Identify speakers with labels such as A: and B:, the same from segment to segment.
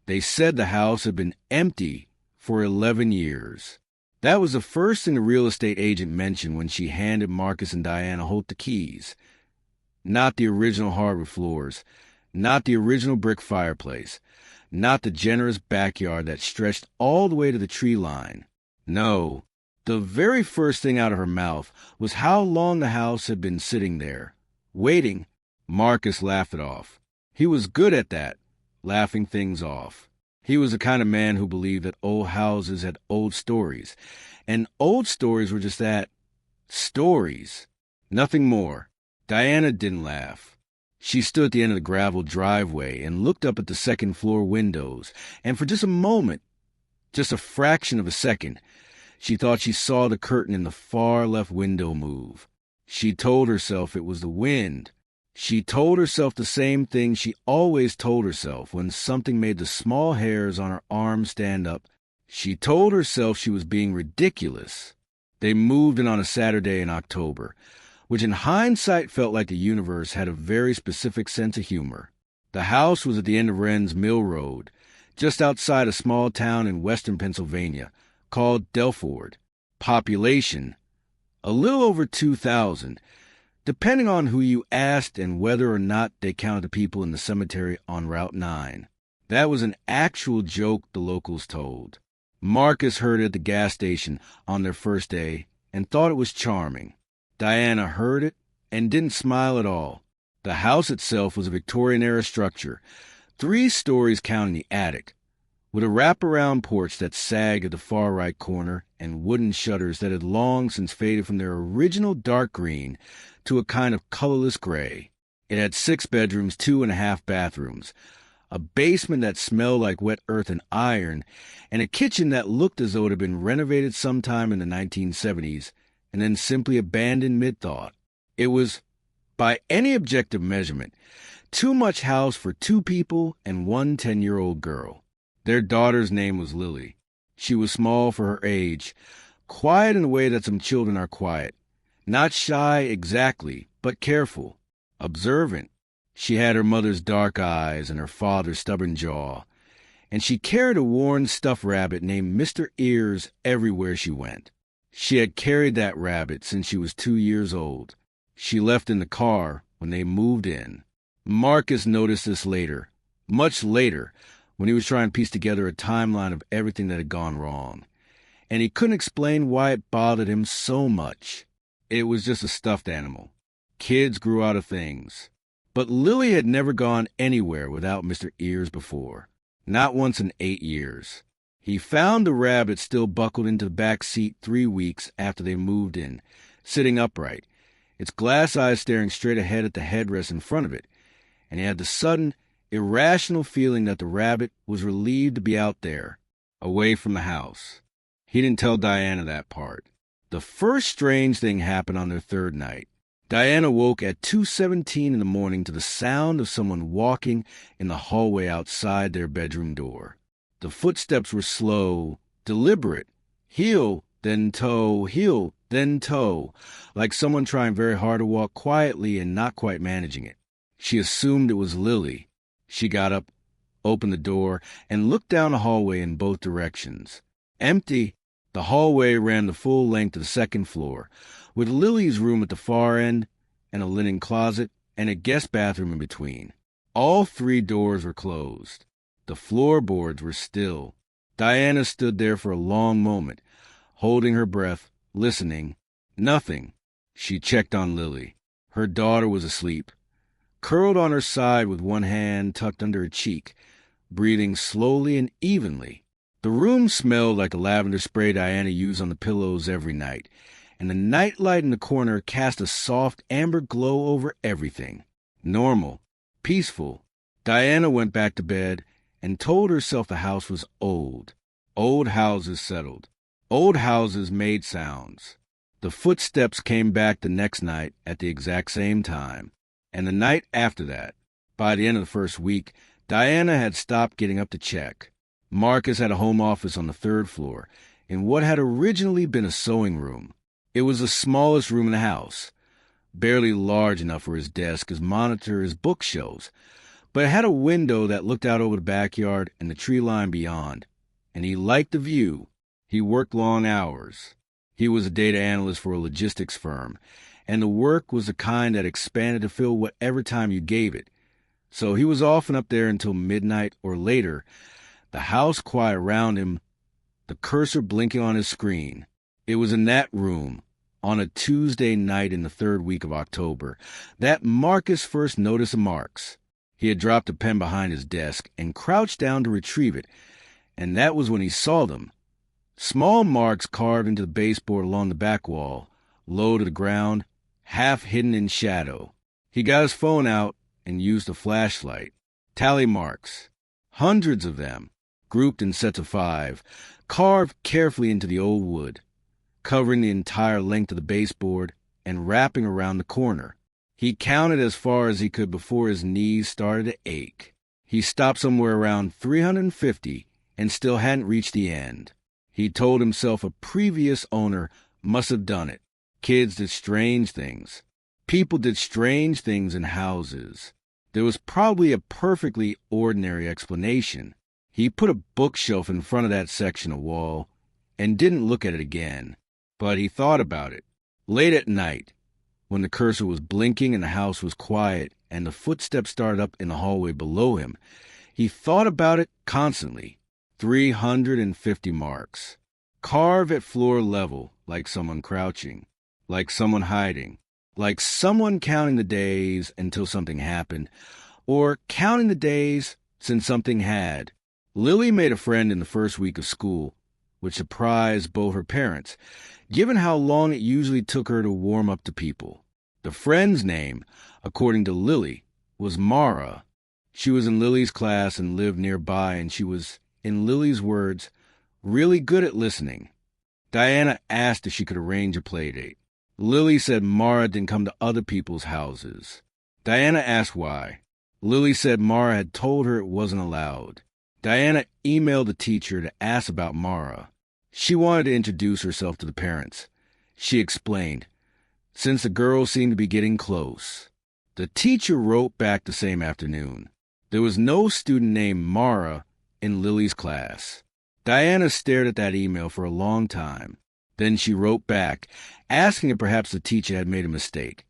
A: They said the house had been empty for 11 years. That was the first thing the real estate agent mentioned when she handed Marcus and Diana Holt the keys. Not the original hardwood floors, not the original brick fireplace, not the generous backyard that stretched all the way to the tree line. No, the very first thing out of her mouth was how long the house had been sitting there, waiting. Marcus laughed it off. He was good at that, laughing things off. He was the kind of man who believed that old houses had old stories, and old stories were just that, stories, nothing more. Diana didn't laugh. She stood at the end of the gravel driveway and looked up at the second-floor windows, and for just a moment, just a fraction of a second, she thought she saw the curtain in the far left window move. She told herself it was the wind. She told herself the same thing she always told herself when something made the small hairs on her arms stand up. She told herself she was being ridiculous. They moved in on a Saturday in October, which in hindsight felt like the universe had a very specific sense of humor. The house was at the end of Wren's Mill Road, just outside a small town in western Pennsylvania called Delford. Population, a little over 2,000, depending on who you asked and whether or not they counted the people in the cemetery on Route 9. That was an actual joke the locals told. Marcus heard it at the gas station on their first day and thought it was charming. Diana heard it and didn't smile at all. The house itself was a Victorian-era structure, 3 stories counting the attic, with a wraparound porch that sagged at the far right corner and wooden shutters that had long since faded from their original dark green to a kind of colorless gray. It had 6 bedrooms, 2.5 bathrooms, a basement that smelled like wet earth and iron, and a kitchen that looked as though it had been renovated sometime in the 1970s and then simply abandoned mid-thought. It was, by any objective measurement, too much house for 2 people and 1 10-year-old girl. Their daughter's name was Lily. She was small for her age, quiet in the way that some children are quiet. Not shy exactly, but careful, observant. She had her mother's dark eyes and her father's stubborn jaw, and she carried a worn stuffed rabbit named Mr. Ears everywhere she went. She had carried that rabbit since she was 2 years old. She left in the car when they moved in. Marcus noticed this later, much later, when he was trying to piece together a timeline of everything that had gone wrong. And he couldn't explain why it bothered him so much. It was just a stuffed animal. Kids grew out of things. But Lily had never gone anywhere without Mr. Ears before. Not once in 8 years. He found the rabbit still buckled into the back seat 3 weeks after they moved in, sitting upright, its glass eyes staring straight ahead at the headrest in front of it, and he had the sudden, irrational feeling that the rabbit was relieved to be out there, away from the house. He didn't tell Diana that part. The first strange thing happened on their 3rd night. Diana woke at 2:17 in the morning to the sound of someone walking in the hallway outside their bedroom door. The footsteps were slow, deliberate, heel, then toe, heel, then toe, like someone trying very hard to walk quietly and not quite managing it. She assumed it was Lily. She got up, opened the door, and looked down the hallway in both directions. Empty. The hallway ran the full length of the 2nd floor, with Lily's room at the far end, and a linen closet, and a guest bathroom in between. All 3 doors were closed. The floorboards were still. Diana stood there for a long moment, holding her breath, listening. Nothing. She checked on Lily. Her daughter was asleep, curled on her side with one hand tucked under her cheek, breathing slowly and evenly. The room smelled like the lavender spray Diana used on the pillows every night, and the nightlight in the corner cast a soft amber glow over everything. Normal. Peaceful. Diana went back to bed and told herself the house was old. Old houses settled. Old houses made sounds. The footsteps came back the next night at the exact same time, and the night after that. By the end of the first week, Diana had stopped getting up to check. Marcus had a home office on the 3rd floor, in what had originally been a sewing room. It was the smallest room in the house, barely large enough for his desk, his monitor, his bookshelves, but it had a window that looked out over the backyard and the tree line beyond, and he liked the view. He worked long hours. He was a data analyst for a logistics firm, and the work was the kind that expanded to fill whatever time you gave it. So he was often up there until midnight or later, the house quiet around him, the cursor blinking on his screen. It was in that room, on a Tuesday night in the third week of October, that Marcus first noticed the marks. He had dropped a pen behind his desk and crouched down to retrieve it, and that was when he saw them. Small marks carved into the baseboard along the back wall, low to the ground, half hidden in shadow. He got his phone out and used a flashlight. Tally marks. Hundreds of them, grouped in sets of 5, carved carefully into the old wood, covering the entire length of the baseboard and wrapping around the corner. He counted as far as he could before his knees started to ache. He stopped somewhere around 350 and still hadn't reached the end. He told himself a previous owner must have done it. Kids did strange things. People did strange things in houses. There was probably a perfectly ordinary explanation. He put a bookshelf in front of that section of wall and didn't look at it again. But he thought about it. Late at night, when the cursor was blinking and the house was quiet and the footsteps started up in the hallway below him, he thought about it constantly. 350 marks. Carved at floor level, like someone crouching, like someone hiding, like someone counting the days until something happened, or counting the days since something had. Lily made a friend in the first week of school, which surprised both her parents, given how long it usually took her to warm up to people. The friend's name, according to Lily, was Mara. She was in Lily's class and lived nearby, and she was, in Lily's words, really good at listening. Diana asked if she could arrange a playdate. Lily said Mara didn't come to other people's houses. Diana asked why. Lily said Mara had told her it wasn't allowed. Diana emailed the teacher to ask about Mara. She wanted to introduce herself to the parents. She explained, since the girls seemed to be getting close. The teacher wrote back the same afternoon. There was no student named Mara in Lily's class. Diana stared at that email for a long time. Then she wrote back, asking if perhaps the teacher had made a mistake.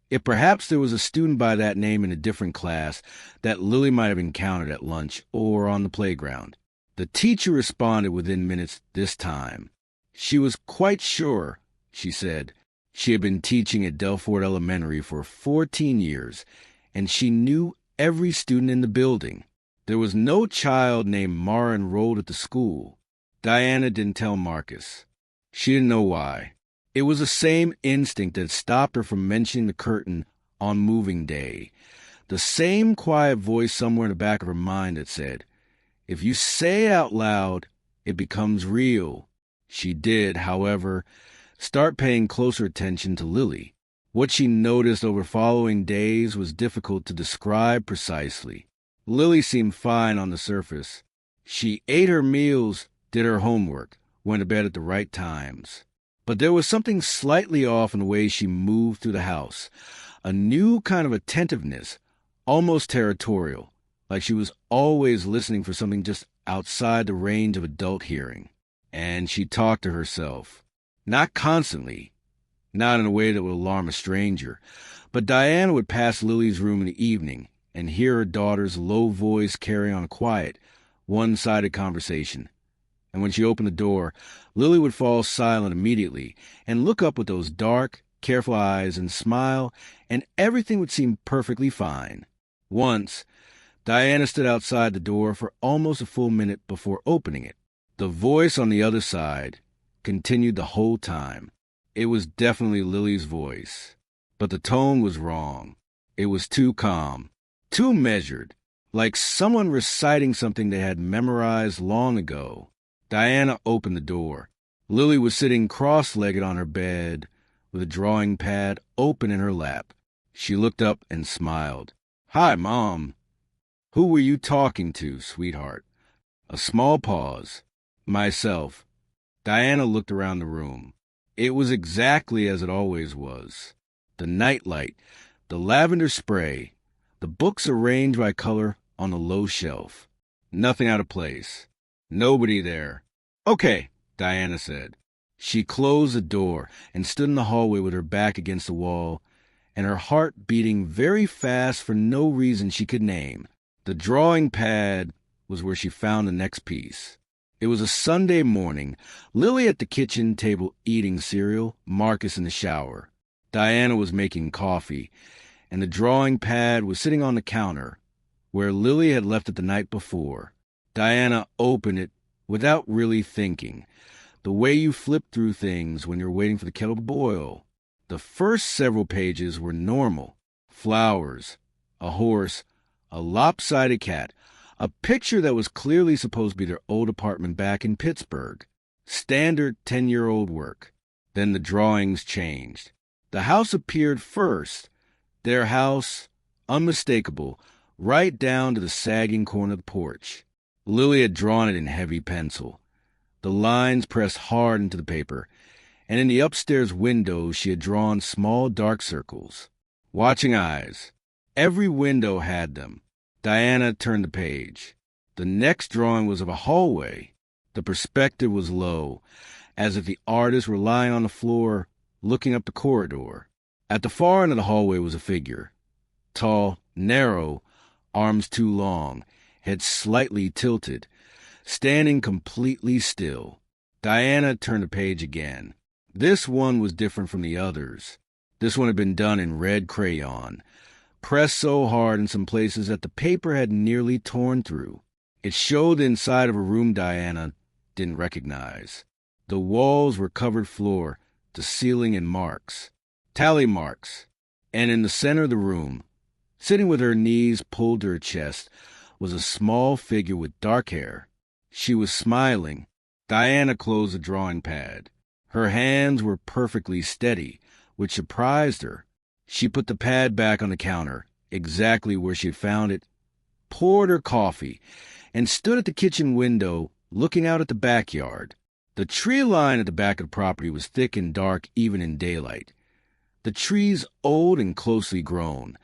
A: If perhaps there was a student by that name in a different class that Lily might have encountered at lunch or on the playground. The teacher responded within minutes this time. She was quite sure, she said. She had been teaching at Delford Elementary for 14 years, and she knew every student in the building. There was no child named Mara enrolled at the school. Diana didn't tell Marcus. She didn't know why. It was the same instinct that stopped her from mentioning the curtain on moving day. The same quiet voice somewhere in the back of her mind that said, if you say it out loud, it becomes real. She did, however, start paying closer attention to Lily. What she noticed over following days was difficult to describe precisely. Lily seemed fine on the surface. She ate her meals, did her homework, went to bed at the right times. But there was something slightly off in the way she moved through the house, a new kind of attentiveness, almost territorial, like she was always listening for something just outside the range of adult hearing. And she talked to herself. Not constantly, not in a way that would alarm a stranger, but Diana would pass Lily's room in the evening and hear her daughter's low voice carry on a quiet, one-sided conversation. And when she opened the door, Lily would fall silent immediately and look up with those dark, careful eyes and smile, and everything would seem perfectly fine. Once, Diana stood outside the door for almost a full minute before opening it. The voice on the other side continued the whole time. It was definitely Lily's voice, but the tone was wrong. It was too calm, too measured, like someone reciting something they had memorized long ago. Diana opened the door. Lily was sitting cross-legged on her bed, with a drawing pad open in her lap. She looked up and smiled. "Hi, Mom." "Who were you talking to, sweetheart?" A small pause. "Myself." Diana looked around the room. It was exactly as it always was. The nightlight, the lavender spray, The books arranged by color on a low shelf. Nothing out of place. Nobody there. "Okay," Diana said. She closed the door and stood in the hallway with her back against the wall, and her heart beating very fast for no reason she could name. The drawing pad was where she found the next piece. It was a Sunday morning, Lily at the kitchen table eating cereal, Marcus in the shower. Diana was making coffee, and the drawing pad was sitting on the counter, where Lily had left it the night before. Diana opened it without really thinking, the way you flip through things when you're waiting for the kettle to boil. The first several pages were normal. Flowers, a horse, a lopsided cat, a picture that was clearly supposed to be their old apartment back in Pittsburgh. Standard 10-year-old work. Then the drawings changed. The house appeared first. Their house, unmistakable, right down to the sagging corner of the porch. Lily had drawn it in heavy pencil. The lines pressed hard into the paper, and in the upstairs windows she had drawn small dark circles. Watching eyes. Every window had them. Diana turned the page. The next drawing was of a hallway. The perspective was low, as if the artist were lying on the floor, looking up the corridor. At the far end of the hallway was a figure. Tall, narrow, arms too long, head slightly tilted, standing completely still. Diana turned the page again. This one was different from the others. This one had been done in red crayon, pressed so hard in some places that the paper had nearly torn through. It showed the inside of a room Diana didn't recognize. The walls were covered floor to ceiling in marks, tally marks, and in the center of the room, sitting with her knees pulled to her chest, was a small figure with dark hair. She was smiling. Diana closed the drawing pad. Her hands were perfectly steady, which surprised her. She put the pad back on the counter, exactly where she had found it, poured her coffee, and stood at the kitchen window, looking out at the backyard. The tree line at the back of the property was thick and dark even in daylight. The trees old and closely grown,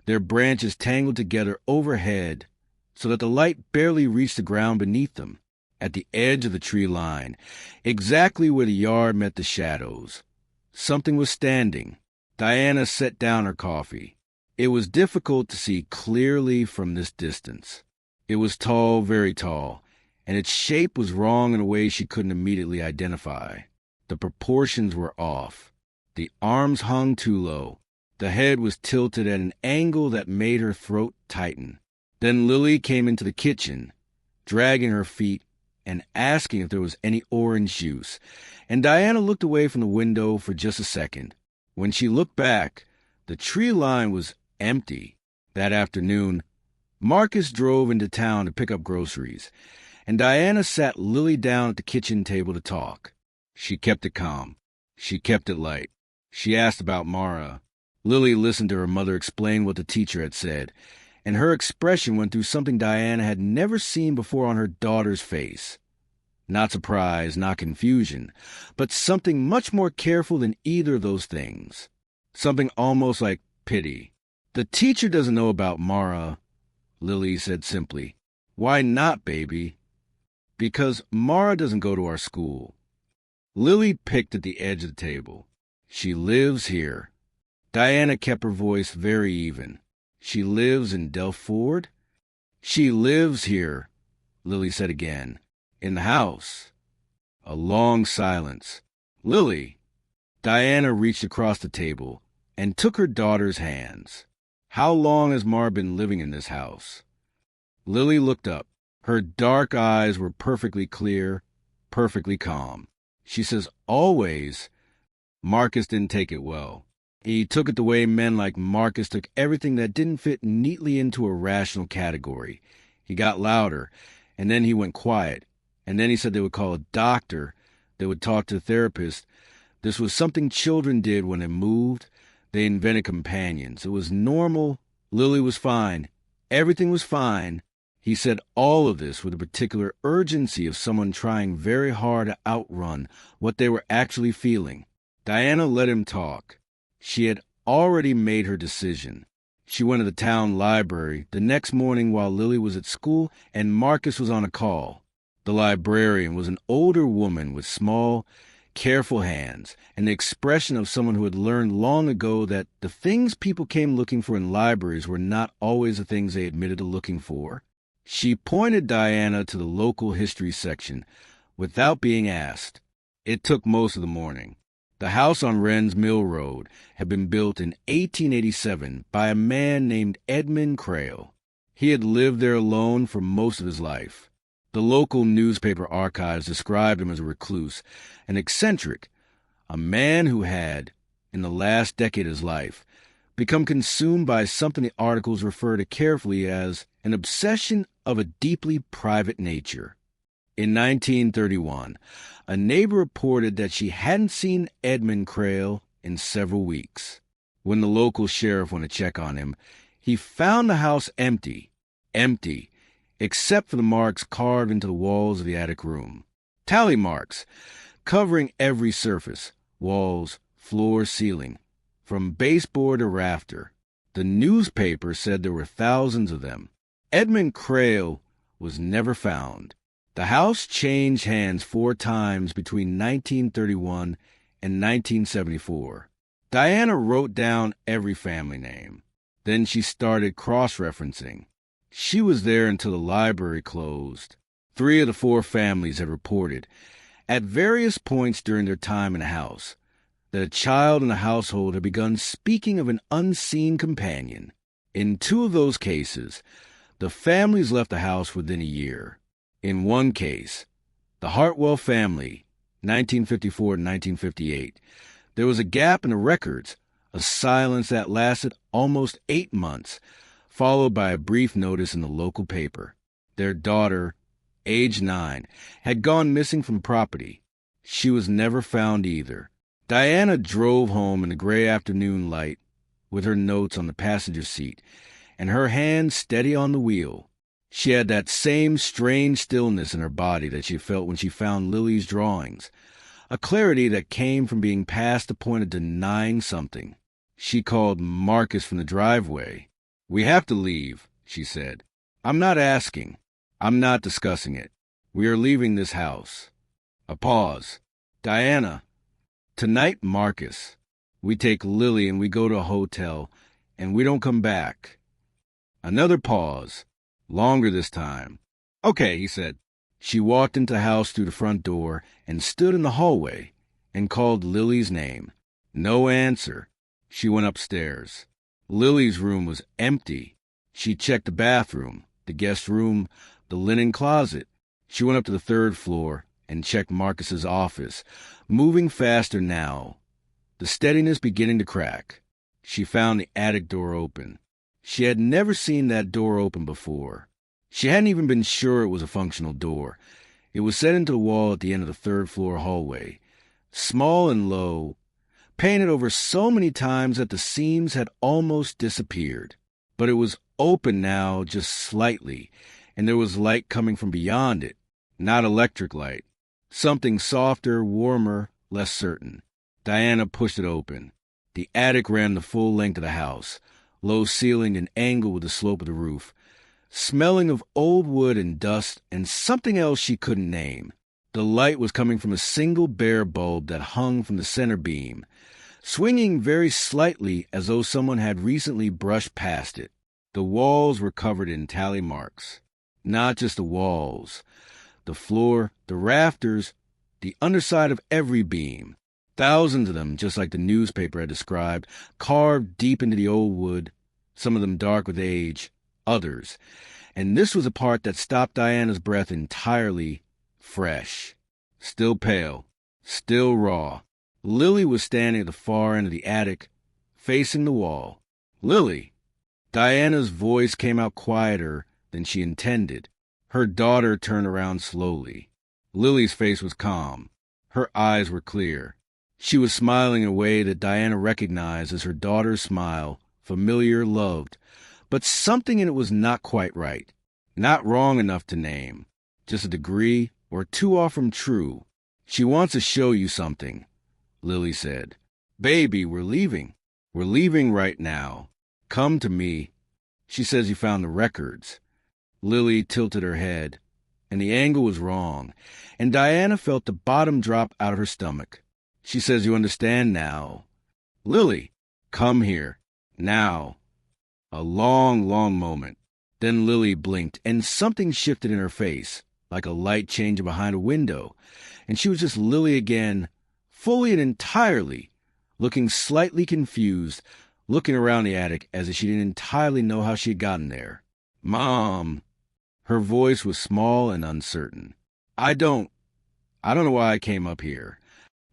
A: their branches tangled together overhead so that the light barely reached the ground beneath them. At the edge of the tree line, exactly where the yard met the shadows, something was standing. Diana set down her coffee. It was difficult to see clearly from this distance. It was tall, very tall, and its shape was wrong in a way she couldn't immediately identify. The proportions were off. The arms hung too low. The head was tilted at an angle that made her throat tighten. Then Lily came into the kitchen, dragging her feet and asking if there was any orange juice, and Diana looked away from the window for just a second. When she looked back, the tree line was empty. That afternoon, Marcus drove into town to pick up groceries, and Diana sat Lily down at the kitchen table to talk. She kept it calm. She kept it light. She asked about Mara. Lily listened to her mother explain what the teacher had said, and her expression went through something Diana had never seen before on her daughter's face. Not surprise, not confusion, but something much more careful than either of those things. Something almost like pity. "The teacher doesn't know about Mara," Lily said simply. "Why not, baby?" "Because Mara doesn't go to our school." Lily picked at the edge of the table. "She lives here." Diana kept her voice very even. "She lives in Delford?" "She lives here," Lily said again. "In the house." A long silence. "Lily." Diana reached across the table and took her daughter's hands. "How long has Mara been living in this house?" Lily looked up. Her dark eyes were perfectly clear, perfectly calm. She says, "Always." Marcus didn't take it well. He took it the way men like Marcus took everything that didn't fit neatly into a rational category. He got louder, and then he went quiet. And then he said they would call a doctor, they would talk to a therapist. This was something children did when they moved. They invented companions. It was normal. Lily was fine. Everything was fine. He said all of this with a particular urgency of someone trying very hard to outrun what they were actually feeling. Diana let him talk. She had already made her decision. She went to the town library the next morning while Lily was at school and Marcus was on a call. The librarian was an older woman with small, careful hands and the expression of someone who had learned long ago that the things people came looking for in libraries were not always the things they admitted to looking for. She pointed Diana to the local history section without being asked. It took most of the morning. The house on Wren's Mill Road had been built in 1887 by a man named Edmund Crale. He had lived there alone for most of his life. The local newspaper archives described him as a recluse, an eccentric, a man who had, in the last decade of his life, become consumed by something the articles refer to carefully as an obsession of a deeply private nature. In 1931, a neighbor reported that she hadn't seen Edmund Crale in several weeks. When the local sheriff went to check on him, he found the house empty, except for the marks carved into the walls of the attic room. Tally marks, covering every surface, walls, floor, ceiling, from baseboard to rafter. The newspaper said there were thousands of them. Edmund Crale was never found. The house changed hands 4 times between 1931 and 1974. Diana wrote down every family name. Then she started cross-referencing. She was there until the library closed. 3 of the 4 families had reported, at various points during their time in the house, that a child in the household had begun speaking of an unseen companion. In 2 of those cases, the families left the house within a year. In one case, the Hartwell family, 1954 and 1958, there was a gap in the records, a silence that lasted almost 8 months, followed by a brief notice in the local paper. Their daughter, age 9, had gone missing from property. She was never found either. Diana drove home in the gray afternoon light with her notes on the passenger seat and her hand steady on the wheel. She had that same strange stillness in her body that she felt when she found Lily's drawings, a clarity that came from being past the point of denying something. She called Marcus from the driveway. "We have to leave," she said. "I'm not asking. I'm not discussing it. We are leaving this house." A pause. "Diana, tonight, Marcus. We take Lily and we go to a hotel, and we don't come back." Another pause. Longer this time. "Okay," he said. She walked into the house through the front door and stood in the hallway and called Lily's name. No answer. She went upstairs. Lily's room was empty. She checked the bathroom, the guest room, the linen closet. She went up to the 3rd floor and checked Marcus's office, moving faster now, the steadiness beginning to crack. She found the attic door open. She had never seen that door open before. She hadn't even been sure it was a functional door. It was set into the wall at the end of the 3rd floor hallway, small and low, painted over so many times that the seams had almost disappeared. But it was open now just slightly, and there was light coming from beyond it, not electric light, something softer, warmer, less certain. Diana pushed it open. The attic ran the full length of the house, low-ceilinged and angled with the slope of the roof, smelling of old wood and dust and something else she couldn't name. The light was coming from a single bare bulb that hung from the center beam, swinging very slightly as though someone had recently brushed past it. The walls were covered in tally marks. Not just the walls. The floor, the rafters, the underside of every beam. Thousands of them, just like the newspaper had described, carved deep into the old wood, some of them dark with age, others. And this was a part that stopped Diana's breath entirely, fresh. Still pale, still raw. Lily was standing at the far end of the attic, facing the wall. "Lily!" Diana's voice came out quieter than she intended. Her daughter turned around slowly. Lily's face was calm. Her eyes were clear. She was smiling in a way that Diana recognized as her daughter's smile, familiar, loved. But something in it was not quite right. Not wrong enough to name. Just a degree or 2 off from true. "She wants to show you something," Lily said. "Baby, we're leaving. We're leaving right now. Come to me. She says you found the records. Lily tilted her head, and the angle was wrong, and Diana felt the bottom drop out of her stomach. She says you understand now. Lily, come here. Now. A long, long moment. Then Lily blinked, and something shifted in her face, like a light changing behind a window, and she was just Lily again, fully and entirely, looking slightly confused, looking around the attic as if she didn't entirely know how she had gotten there. Mom. Her voice was small and uncertain. I don't know why I came up here.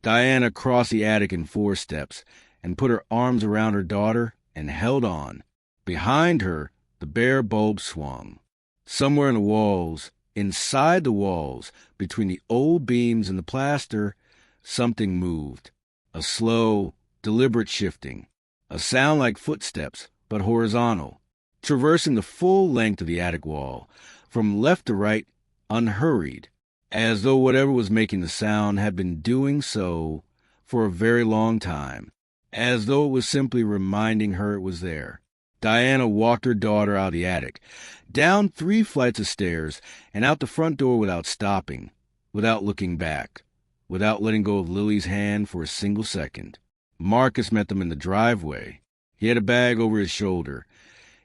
A: Diana crossed the attic in 4 steps and put her arms around her daughter and held on. Behind her, the bare bulb swung. Somewhere in the walls, inside the walls, between the old beams and the plaster, something moved. A slow, deliberate shifting. A sound like footsteps, but horizontal, traversing the full length of the attic wall, from left to right, unhurried, as though whatever was making the sound had been doing so for a very long time, as though it was simply reminding her it was there. Diana walked her daughter out of the attic, down 3 flights of stairs, and out the front door without stopping, without looking back, without letting go of Lily's hand for a single second. Marcus met them in the driveway. He had a bag over his shoulder.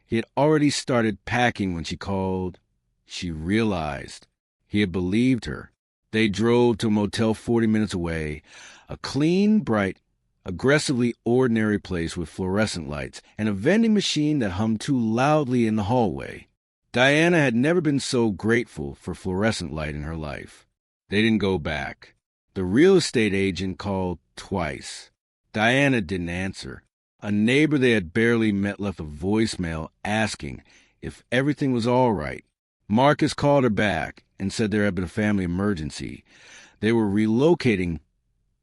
A: He had already started packing when she called. She realized. He had believed her. They drove to a motel 40 minutes away, a clean, bright, aggressively ordinary place with fluorescent lights and a vending machine that hummed too loudly in the hallway. Diana had never been so grateful for fluorescent light in her life. They didn't go back. The real estate agent called twice. Diana didn't answer. A neighbor they had barely met left a voicemail asking if everything was all right. Marcus called her back and said there had been a family emergency. They were relocating.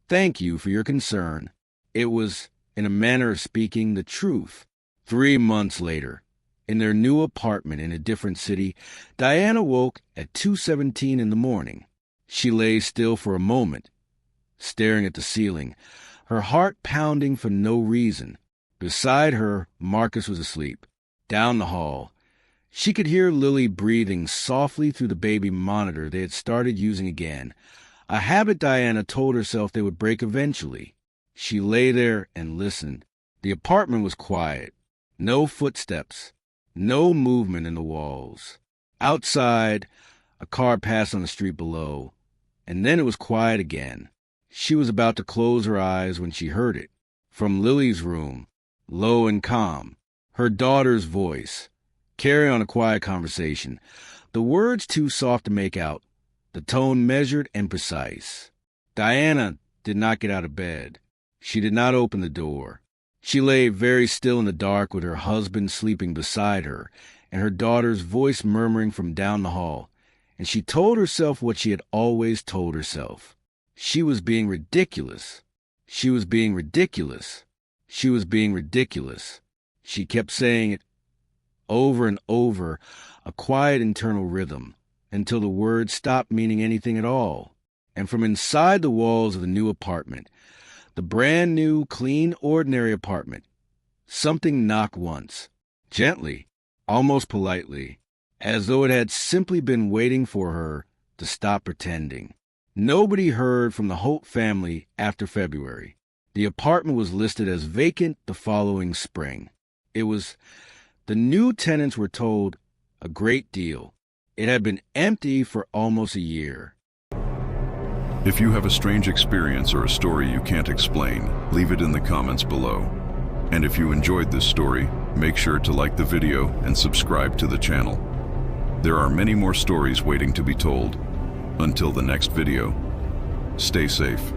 A: Thank you for your concern. It was, in a manner of speaking, the truth. 3 months later, in their new apartment in a different city, Diana woke at 2:17 in the morning. She lay still for a moment, staring at the ceiling, her heart pounding for no reason. Beside her, Marcus was asleep. Down the hall, she could hear Lily breathing softly through the baby monitor they had started using again, a habit Diana told herself they would break eventually. She lay there and listened. The apartment was quiet. No footsteps. No movement in the walls. Outside, a car passed on the street below, and then it was quiet again. She was about to close her eyes when she heard it. From Lily's room, low and calm, her daughter's voice, carrying on a quiet conversation, the words too soft to make out, the tone measured and precise. Diana did not get out of bed. She did not open the door. She lay very still in the dark with her husband sleeping beside her and her daughter's voice murmuring from down the hall, and she told herself what she had always told herself. She was being ridiculous. She was being ridiculous. She was being ridiculous. She kept saying it over and over, a quiet internal rhythm, until the words stopped meaning anything at all. And from inside the walls of the new apartment, the brand new, clean, ordinary apartment, something knocked once, gently, almost politely, as though it had simply been waiting for her to stop pretending. Nobody heard from the Holt family after February. The apartment was listed as vacant the following spring. The new tenants were told a great deal. It had been empty for almost a year.
B: If you have a strange experience or a story you can't explain, leave it in the comments below. And if you enjoyed this story, make sure to like the video and subscribe to the channel. There are many more stories waiting to be told. Until the next video, stay safe.